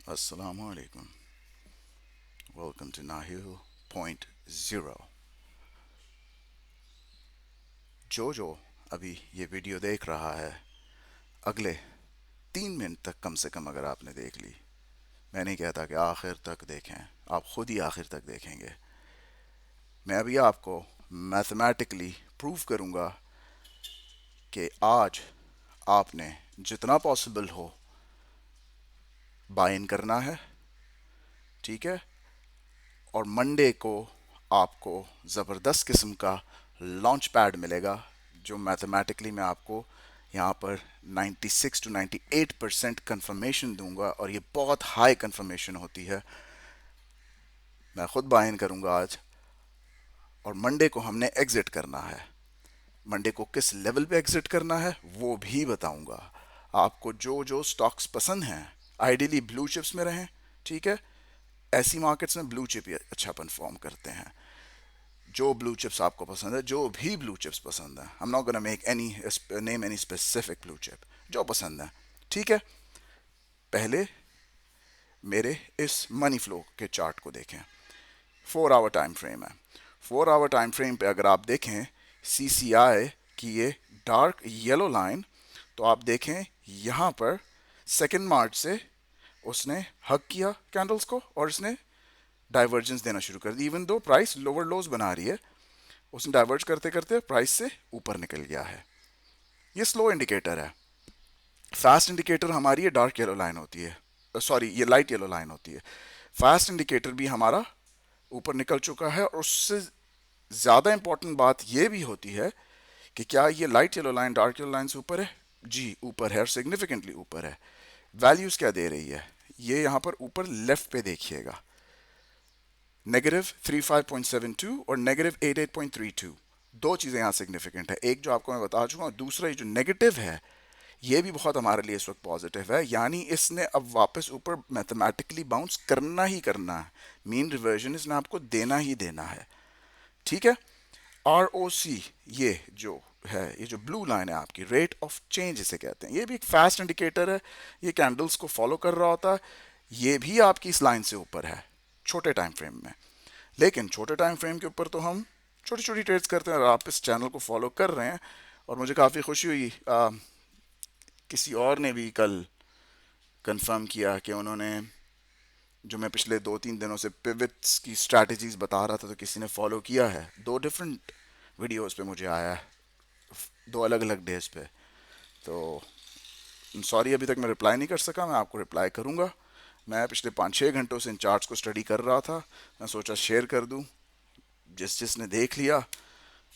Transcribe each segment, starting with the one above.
Assalamu alaikum. Welcome to Nahil Point Zero. जो अभी ये वीडियो देख रहा है, अगले 3 मिनट तक कम से कम अगर आपने देख ली, मैं नहीं कहता कि आखिर तक देखें, आप खुद ही आखिर तक देखेंगे। मैं अभी आपको मैथमेटिकली प्रूव करूंगा कि आज आपने जितना पॉसिबल हो बाय इन करना है, ठीक है। और मंडे को आपको ज़बरदस्त किस्म का लॉन्च पैड मिलेगा, जो मैथमेटिकली मैं आपको यहाँ पर 96 to 98% कंफर्मेशन दूंगा, और ये बहुत हाई कंफर्मेशन होती है। मैं खुद बायन करूंगा आज, और मंडे को हमने एग्जिट करना है। मंडे को किस लेवल पे एग्जिट करना है वो भी बताऊंगा आपको। जो जो स्टॉक्स पसंद हैं, आइडियली ब्लू चिप्स में रहें, ठीक है। ऐसी मार्केट्स में ब्लू चिप ही अच्छा परफॉर्म करते हैं। जो ब्लू चिप्स आपको पसंद है, जो भी ब्लू चिप्स पसंद है, I am not gonna make any name any specific blue chip, जो पसंद है, ठीक है। पहले मेरे इस मनी फ्लो के चार्ट को देखें। 4 आवर टाइम फ्रेम है। 4 आवर टाइम फ्रेम पे अगर आप देखें CCI की ये डार्क येलो लाइन, तो आप देखें यहाँ पर 2 मार्च से उसने हक किया कैंडल्स को, और इसने डाइवर्जेंस देना शुरू कर दी। Even though price lower lows बना रही है, उसने डाइवर्ज करते करते प्राइस से ऊपर निकल गया है। ये स्लो इंडिकेटर है। फास्ट इंडिकेटर हमारी ये डार्क येलो लाइन होती है, सॉरी ये लाइट येलो लाइन होती है। फास्ट इंडिकेटर भी हमारा ऊपर निकल चुका है, और उससे ज़्यादा इंपॉर्टेंट बात यह भी होती है कि क्या ये light yellow line dark yellow line से ऊपर है? जी ऊपर है, और सिग्निफिकेंटली ऊपर है। वैल्यूज़ क्या दे रही है? ये यहाँ पर ऊपर लेफ्ट पे देखिएगा, -35.72 और -88.32। दो चीज़ें यहाँ सिग्निफिकेंट है, एक जो आपको मैं बता चुका हूँ, दूसरा ये जो नेगेटिव है ये भी बहुत हमारे लिए इस वक्त पॉजिटिव है। यानी इसने अब वापस ऊपर मैथमेटिकली बाउंस करना ही करना है। मीन रिवर्जन इसने आपको देना ही देना है, ठीक है। ROC, ये जो है, ये जो ब्लू लाइन है आपकी, रेट ऑफ चेंज इसे कहते हैं, ये भी एक फास्ट इंडिकेटर है। ये कैंडल्स को फॉलो कर रहा होता है। ये भी आपकी इस लाइन से ऊपर है छोटे टाइम फ्रेम में। लेकिन छोटे टाइम फ्रेम के ऊपर तो हम छोटी छोटी ट्रेड्स करते हैं, और आप इस चैनल को फॉलो कर रहे हैं। और मुझे काफ़ी खुशी हुई, किसी और ने भी कल कंफर्म किया कि उन्होंने, जो मैं पिछले 2-3 दिनों से पिवट्स की स्ट्रैटेजीज बता रहा था, तो किसी ने फॉलो किया है। 2 डिफरेंट वीडियोस पे मुझे आया है, 2 अलग अलग डेज पे। तो सॉरी अभी तक मैं रिप्लाई नहीं कर सका, मैं आपको रिप्लाई करूँगा। मैं पिछले 5-6 घंटों से इन चार्ट्स को स्टडी कर रहा था, मैं सोचा शेयर कर दूँ। जिस जिसने देख लिया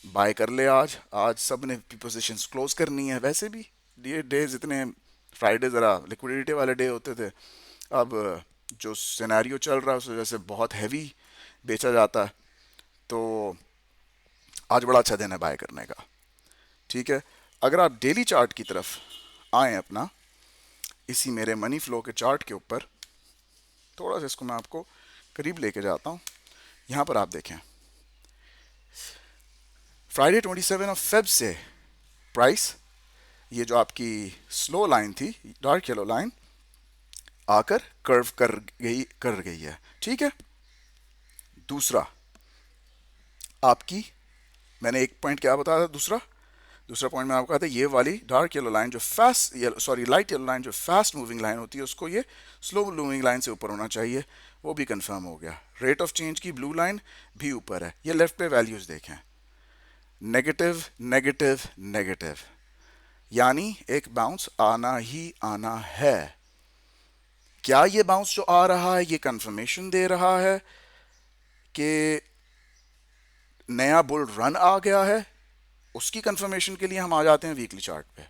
बाय कर ले। आज आज सब ने पोजीशंस क्लोज करनी है। वैसे भी ये डेज इतने, फ्राइडे ज़रा लिक्विडिटी वाले डे होते थे। अब जो सिनेरियो चल रहा है उस वजह से बहुत हैवी बेचा जाता है, तो आज बड़ा अच्छा दिन है बाय करने का, ठीक है। अगर आप डेली चार्ट की तरफ आए अपना, इसी मेरे मनी फ्लो के चार्ट के ऊपर, थोड़ा सा इसको मैं आपको करीब लेके जाता हूँ। यहाँ पर आप देखें, फ्राइडे 27 से प्राइस, ये जो आपकी स्लो लाइन थी, डार्क येलो लाइन, आकर कर्व कर गई है, ठीक है। दूसरा, आपकी, मैंने एक पॉइंट क्या बताया था, दूसरा दूसरा पॉइंट मैंने आपको कहा था, ये वाली डार्क येलो लाइन जो fast yellow, sorry light yellow line जो फास्ट मूविंग लाइन होती है, उसको ये स्लो मूविंग लाइन से ऊपर होना चाहिए। वो भी कंफर्म हो गया। रेट ऑफ चेंज की ब्लू लाइन भी ऊपर है। ये लेफ्ट पे वैल्यूज देखें, नेगेटिव नेगेटिव नेगेटिव, यानी एक बाउंस आना ही आना है। क्या ये बाउंस जो आ रहा है ये कंफर्मेशन दे रहा है कि नया बुल रन आ गया है? उसकी कंफर्मेशन के लिए हम आ जाते हैं वीकली चार्ट पे।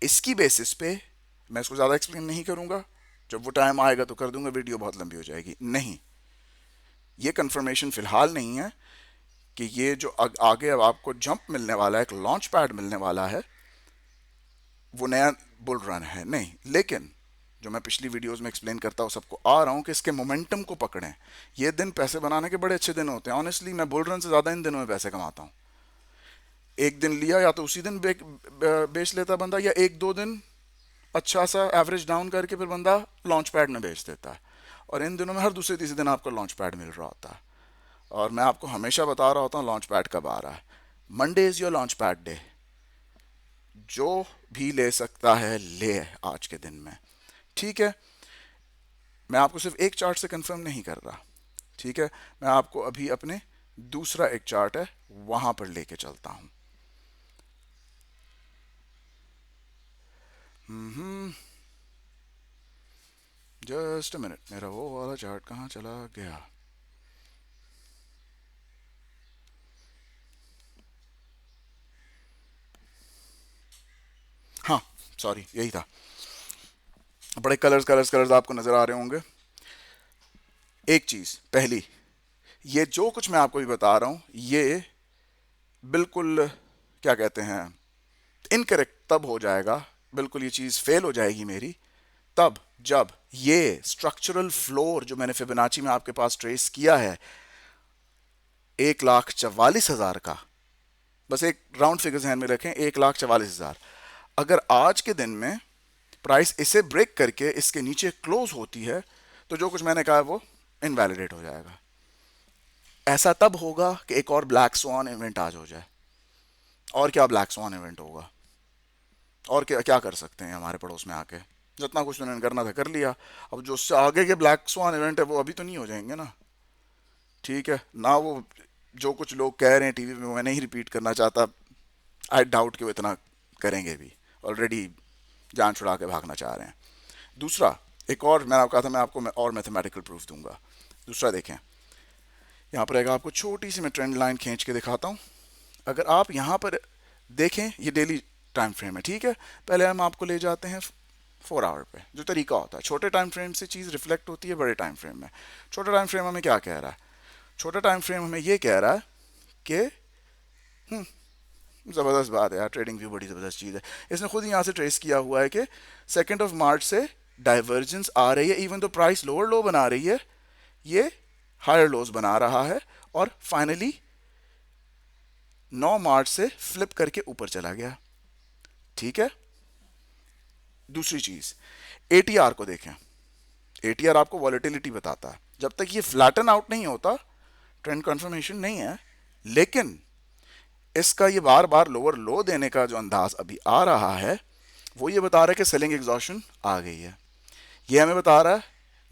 इसकी बेसिस पे मैं इसको ज़्यादा एक्सप्लेन नहीं करूंगा, जब वो टाइम आएगा तो कर दूंगा, वीडियो बहुत लंबी हो जाएगी। नहीं, ये कंफर्मेशन फिलहाल नहीं है कि ये जो आगे अब आपको जंप मिलने वाला है, एक लॉन्च पैड मिलने वाला है, वो नया बुल रन है, नहीं। लेकिन जो मैं पिछली वीडियोस में एक्सप्लेन करता हूँ सबको, आ रहा हूँ कि इसके मोमेंटम को पकड़ें। ये दिन पैसे बनाने के बड़े अच्छे दिन होते हैं। ऑनेस्टली मैं बुल रन से ज़्यादा इन दिनों में पैसे कमाता हूँ। एक दिन लिया, या तो उसी दिन बेच लेता बंदा, या 1-2 दिन अच्छा सा एवरेज डाउन करके फिर बंदा लॉन्च पैड में बेच देता है। और इन दिनों में हर दूसरे तीसरे दिन आपको लॉन्च पैड मिल रहा होता है। और मैं आपको हमेशा बता रहा होता हूँ लॉन्च पैड कब आ रहा है। Monday is your launch pad day. जो भी ले सकता है ले आज के दिन में। ठीक है, मैं आपको सिर्फ एक चार्ट से कंफर्म नहीं कर रहा। ठीक है, मैं आपको अभी अपने दूसरा एक चार्ट है वहां पर लेके चलता हूं। जस्ट अ मिनट, मेरा वो वाला चार्ट कहाँ चला गया। हाँ, सॉरी, यही था। बड़े कलर्स कलर्स कलर्स आपको नजर आ रहे होंगे। एक चीज पहली, ये जो कुछ मैं आपको भी बता रहा हूं ये बिल्कुल क्या कहते हैं इनकरेक्ट तब हो जाएगा, बिल्कुल ये चीज फेल हो जाएगी मेरी तब जब ये स्ट्रक्चरल फ्लोर जो मैंने फिबोनाची में आपके पास ट्रेस किया है 1,44,000 का, बस एक राउंड फिगर ध्यान में रखें, 1,44,000, अगर आज के दिन में प्राइस इसे ब्रेक करके इसके नीचे क्लोज होती है तो जो कुछ मैंने कहा है वो इनवैलिडेट हो जाएगा। ऐसा तब होगा कि एक और ब्लैक स्वान इवेंट आज हो जाए। और क्या ब्लैक स्वान इवेंट होगा, और क्या क्या कर सकते हैं हमारे पड़ोस में आके, जितना कुछ उन्होंने करना था कर लिया। अब जो उससे आगे के ब्लैक स्वान इवेंट है वो अभी तो नहीं हो जाएंगे ना। ठीक है ना, वो जो कुछ लोग कह रहे हैं टीवी में मैं नहीं रिपीट करना चाहता। आई डाउट कि वो इतना करेंगे भी, ऑलरेडी जान छुड़ा के भागना चाह रहे हैं। दूसरा, एक और मैंने आपको कहा था मैं आपको और मैथमेटिकल प्रूफ दूंगा। दूसरा देखें, यहाँ पर एक आपको छोटी सी मैं ट्रेंड लाइन खींच के दिखाता हूँ। अगर आप यहाँ पर देखें, ये डेली टाइम फ्रेम है। ठीक है, पहले हम आपको ले जाते हैं 4 आवर पे। जो तरीका होता है, छोटे टाइम फ्रेम से चीज़ रिफ्लेक्ट होती है बड़े टाइम फ्रेम में। छोटा टाइम फ्रेम हमें क्या कह रहा है? छोटा टाइम फ्रेम हमें ये कह रहा है कि ज़बरदस्त बात है यार, ट्रेडिंग व्यू बड़ी ज़बरदस्त चीज़ है। इसने खुद यहाँ से ट्रेस किया हुआ है कि 2 मार्च से डाइवर्जेंस आ रही है, इवन तो प्राइस लोअर लो बना रही है, ये हायर लोज बना रहा है और फाइनली 9 मार्च से फ्लिप करके ऊपर चला गया। ठीक है, दूसरी चीज, एटीआर को देखें। एटीआर आपको वॉलेटिलिटी बताता है। जब तक ये फ्लैटन आउट नहीं होता ट्रेंड कंफर्मेशन नहीं है। लेकिन इसका ये बार बार लोअर लो देने का जो अंदाज अभी आ रहा है वो ये बता रहा है कि सेलिंग एग्जॉशन आ गई है। ये हमें बता रहा है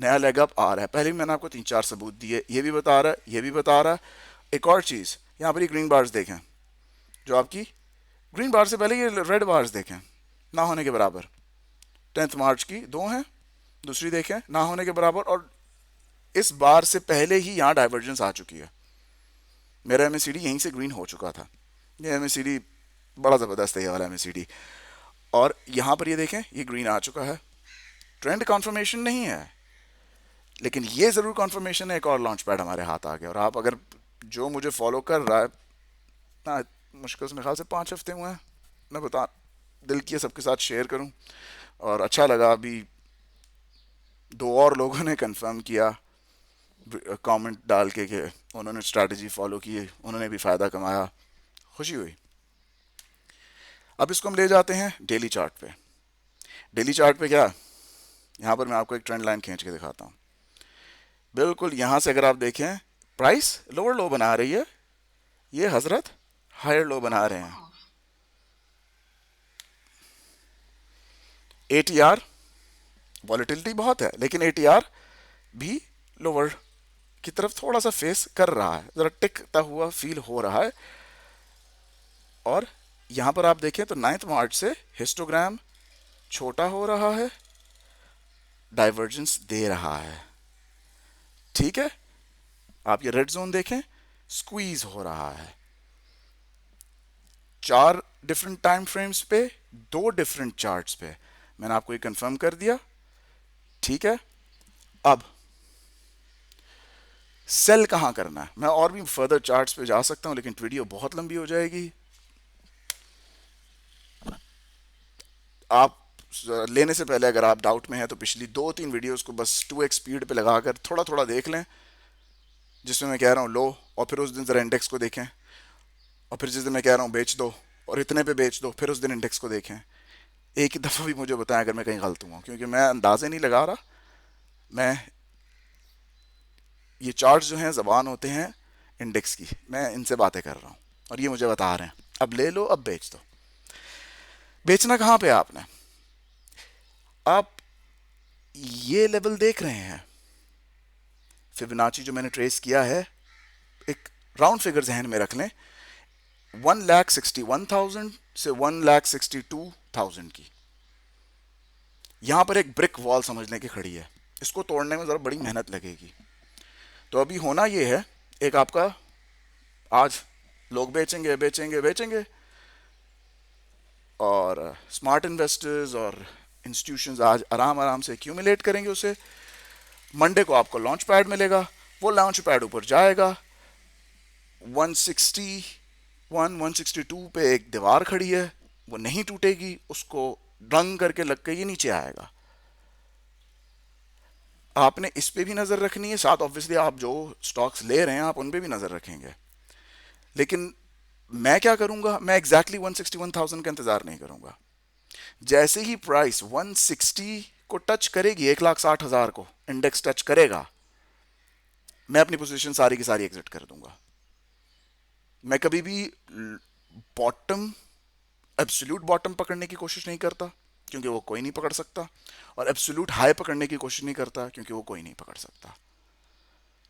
नया लेग अप आ रहा है। पहले भी मैंने आपको 3-4 सबूत दिए, ये भी बता रहा है, ये भी बता रहा है। एक और चीज, यहाँ पर ये ग्रीन बार्स देखें, जो आपकी ग्रीन बार से पहले ये रेड बार्स देखें ना होने के बराबर। 10 मार्च की दो हैं, दूसरी देखें ना होने के बराबर, और इस बार से पहले ही यहाँ डाइवर्जेंस आ चुकी है। मेरा एमएसीडी यहीं से ग्रीन हो चुका था। ये एमएसीडी बड़ा ज़बरदस्त है ये वाला एमएसीडी। और यहाँ पर ये देखें ये ग्रीन आ चुका है। ट्रेंड कॉन्फर्मेशन नहीं है, लेकिन ये ज़रूर कॉन्फर्मेशन है एक और लॉन्च पैड हमारे हाथ आ गया। और आप अगर जो मुझे फॉलो कर रहा है ना, मुश्किल से मेरे ख्याल से 5 हफ्ते हुए हैं, मैं बता दिल किया सबके साथ शेयर करूं। और अच्छा लगा, अभी 2 और लोगों ने कंफर्म किया कमेंट डाल के कि उन्होंने स्ट्रैटेजी फॉलो की, उन्होंने भी फ़ायदा कमाया, खुशी हुई। अब इसको हम ले जाते हैं डेली चार्ट पे। डेली चार्ट पे क्या, यहाँ पर मैं आपको एक ट्रेंड लाइन खींच के दिखाता हूँ। बिल्कुल यहाँ से अगर आप देखें प्राइस लोअर लो बना रही है, ये हजरत हायर लो बना रहे हैं। एटीआर वॉलेटिलिटी बहुत है, लेकिन एटीआर भी लोअर की तरफ थोड़ा सा फेस कर रहा है, जरा टिकता हुआ फील हो रहा है। और यहां पर आप देखें तो 9 मार्च से हिस्टोग्राम छोटा हो रहा है, डाइवर्जेंस दे रहा है। ठीक है, आप ये रेड जोन देखें, स्क्वीज हो रहा है। 4 डिफरेंट टाइम फ्रेम्स पे, 2 डिफरेंट चार्ट्स पे मैंने आपको ये कंफर्म कर दिया। ठीक है, अब सेल कहां करना है, मैं और भी फर्दर चार्ट्स पे जा सकता हूं लेकिन वीडियो बहुत लंबी हो जाएगी। आप लेने से पहले अगर आप डाउट में हैं तो पिछली 2-3 वीडियोस को बस 2x स्पीड पे लगाकर थोड़ा थोड़ा देख लें, जिसमें मैं कह रहा हूँ लो, और फिर उस दिन जरा इंडेक्स को देखें, और फिर जिस दिन मैं कह रहा हूँ बेच दो और इतने पे बेच दो, फिर उस दिन इंडेक्स को देखें। एक ही दफ़ा भी मुझे बताएं अगर मैं कहीं गलत हुआ, क्योंकि मैं अंदाज़े नहीं लगा रहा। मैं ये चार्ट्स जो हैं ज़बान होते हैं इंडेक्स की, मैं इनसे बातें कर रहा हूँ और ये मुझे बता रहे हैं अब ले लो, अब बेच दो। बेचना कहाँ पे है आपने? आप ये लेवल देख रहे हैं, फिबोनाची जो मैंने ट्रेस किया है, एक राउंड फिगर जहन में रख लें, 1,61,000 से 1,62,000 की, यहां पर एक ब्रिक वॉल समझ लें कि खड़ी है। इसको तोड़ने में ज़रा बड़ी मेहनत लगेगी। तो अभी होना ये है, एक आपका आज लोग बेचेंगे बेचेंगे बेचेंगे, और स्मार्ट इन्वेस्टर्स और इंस्टीट्यूशंस आज आराम आराम से एक्यूमुलेट करेंगे उसे। मंडे को आपको लॉन्च पैड मिलेगा, वो लॉन्च पैड ऊपर जाएगा, 161 162 पे एक दीवार खड़ी है, वो नहीं टूटेगी, उसको रंग करके लग के ये नीचे आएगा। आपने इस पे भी नज़र रखनी है, साथ ऑब्वियसली आप जो स्टॉक्स ले रहे हैं आप उन पे भी नज़र रखेंगे। लेकिन मैं क्या करूंगा, मैं एग्जैक्टली 161,000 का इंतज़ार नहीं करूंगा। जैसे ही प्राइस 160 को टच करेगी, 1,60,000 को इंडेक्स टच करेगा, मैं अपनी पोजीशन सारी की सारी एग्जिट कर दूंगा। मैं कभी भी बॉटम, एब्सोल्यूट बॉटम पकड़ने की कोशिश नहीं करता, क्योंकि वो कोई नहीं पकड़ सकता, और एब्सोल्यूट हाई पकड़ने की कोशिश नहीं करता, क्योंकि वो कोई नहीं पकड़ सकता।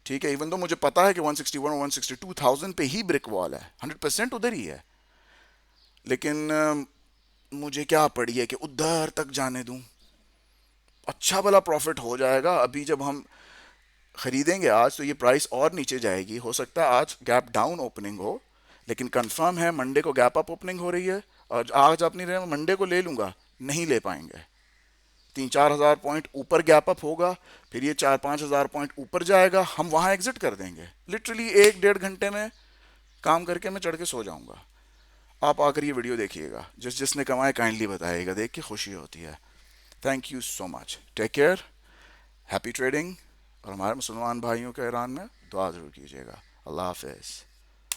ठीक है, इवन तो मुझे पता है कि 161 और 162,000 पे ही ब्रिक वॉल है, 100% उधर ही है, लेकिन मुझे क्या पड़ी है कि उधर तक जाने दूं। अच्छा भला प्रॉफिट हो जाएगा। अभी जब हम खरीदेंगे आज, तो ये प्राइस और नीचे जाएगी। हो सकता है आज गैप डाउन ओपनिंग हो, लेकिन कंफर्म है मंडे को गैप अप ओपनिंग हो रही है। और आज आप नहीं रहे, मंडे को ले लूंगा, नहीं ले पाएंगे। 3-4 हज़ार पॉइंट ऊपर गैप अप होगा, फिर ये 4-5 हज़ार पॉइंट ऊपर जाएगा, हम वहां एग्जिट कर देंगे। लिटरली 1-1.5 घंटे में काम करके मैं चढ़ के सो जाऊंगा। आप आकर ये वीडियो देखिएगा, जिसने कमाए काइंडली बताइएगा, देख के खुशी होती है। Thank you so much, take care, happy trading. और हमारे मुसलमान भाइयों के ईरान में दुआ ज़रूर कीजिएगा। अल्लाह हाफिज़।